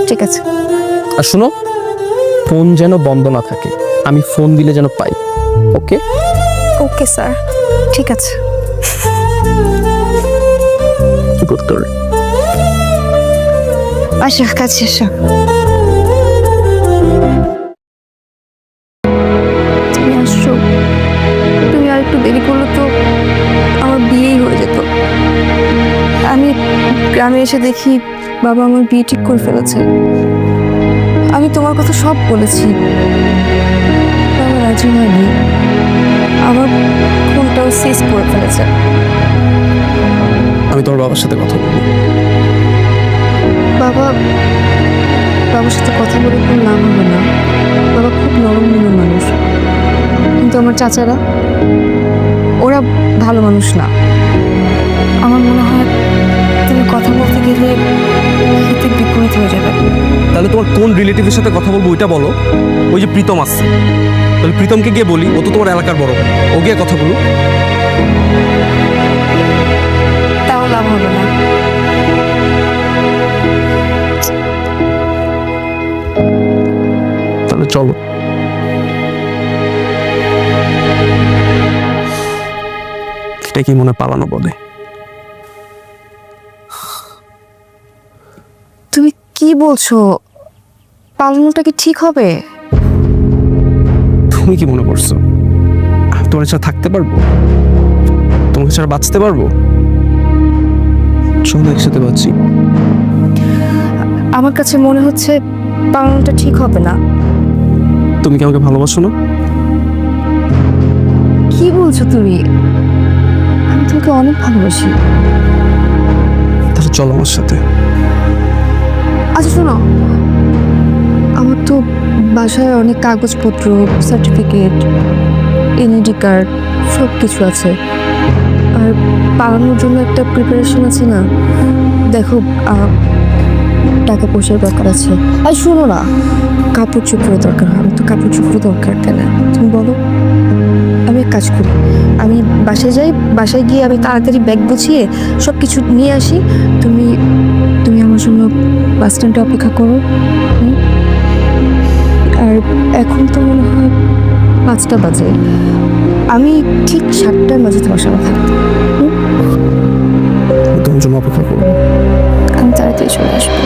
ঠিক আছে। আর শোনো, ফোন যেন বন্ধ না থাকে, আমি ফোন দিলে যেন পাই। ওকে ওকে স্যার, ঠিক আছে। Good girl. আসো, কাছে এসো। তুমি আসছো, তুমি আর একটু দেরি করলে তো আমার বিয়েই হয়ে যেত। আমি গ্রামে এসে দেখি বাবা আমার বিয়ে ঠিক করে ফেলেছে। আমি তোমার কথা সব বলেছি, বাবা রাজি হয়নি। আমার ফোনটাও সিজ করে ফেলেছে। আমি তোমার বাবার সাথে কথা বলবো। বাবার সাথে কথা বলে কোনো লাভ হবে না। বাবা খুব নরম মনের মানুষ, কিন্তু আমার চাচারা ওরা ভালো মানুষ না। আমার মনে হয় তুমি কথা বলতে গেলে হিতে বিপরীত হয়ে যাবে। তাহলে তোমার কোন রিলেটিভের সাথে কথা বলবো ওইটা বলো। ওই যে প্রীতম আসছে, তাহলে প্রীতমকে গিয়ে বলি, ও তো তোমার এলাকার বড়, ও গিয়ে কথা বলুক। তাও লাভ হবে না। তাহলে চলো। এটা কি মনে পালানো বলে? তুমি কি বলছো? পালানোটা কি ঠিক হবে? তুমি কি মনে করছো আমি তোমার ছাড়া থাকতে পারবো? তোমাকে ছাড়া বাঁচতে পারবো? চলো একসাথে বাঁচি। আমার কাছে মনে হচ্ছে পালানোটা ঠিক হবে না। তুমি কি আমাকে ভালোবাসো না? কি বলছো তুমি? আমি তোমাকে অনেক ভালোবাসি। তাহলে চলো আমার সাথে। আচ্ছা শোনো, আমার তো বাসায় অনেক কাগজপত্র, সার্টিফিকেট, এনআইডি কার্ড সব কিছু আছে। আর পালানোর জন্য একটা প্রিপারেশন আছে না। দেখো, টাকা পয়সার দরকার আছে। আর শোনো না, কাপড় চোপড়ের দরকার। আমি তো কাপড় চোপড়ের দরকার কেন? তুমি বলো। আমি এক কাজ করি, আমি বাসায় যাই, বাসায় গিয়ে আমি তাড়াতাড়ি ব্যাগ গুছিয়ে সব কিছু নিয়ে আসি। তুমি তুমি আমার জন্য বাস স্ট্যান্ডে অপেক্ষা করো। আর এখন তো মনে হয় 5টা বাজে। আমি ঠিক 7টার মাঝে তোমার সামনে থাকবো। তোমার জন্য অপেক্ষা করবো। আমি তাড়াতাড়ি চলে আসবো।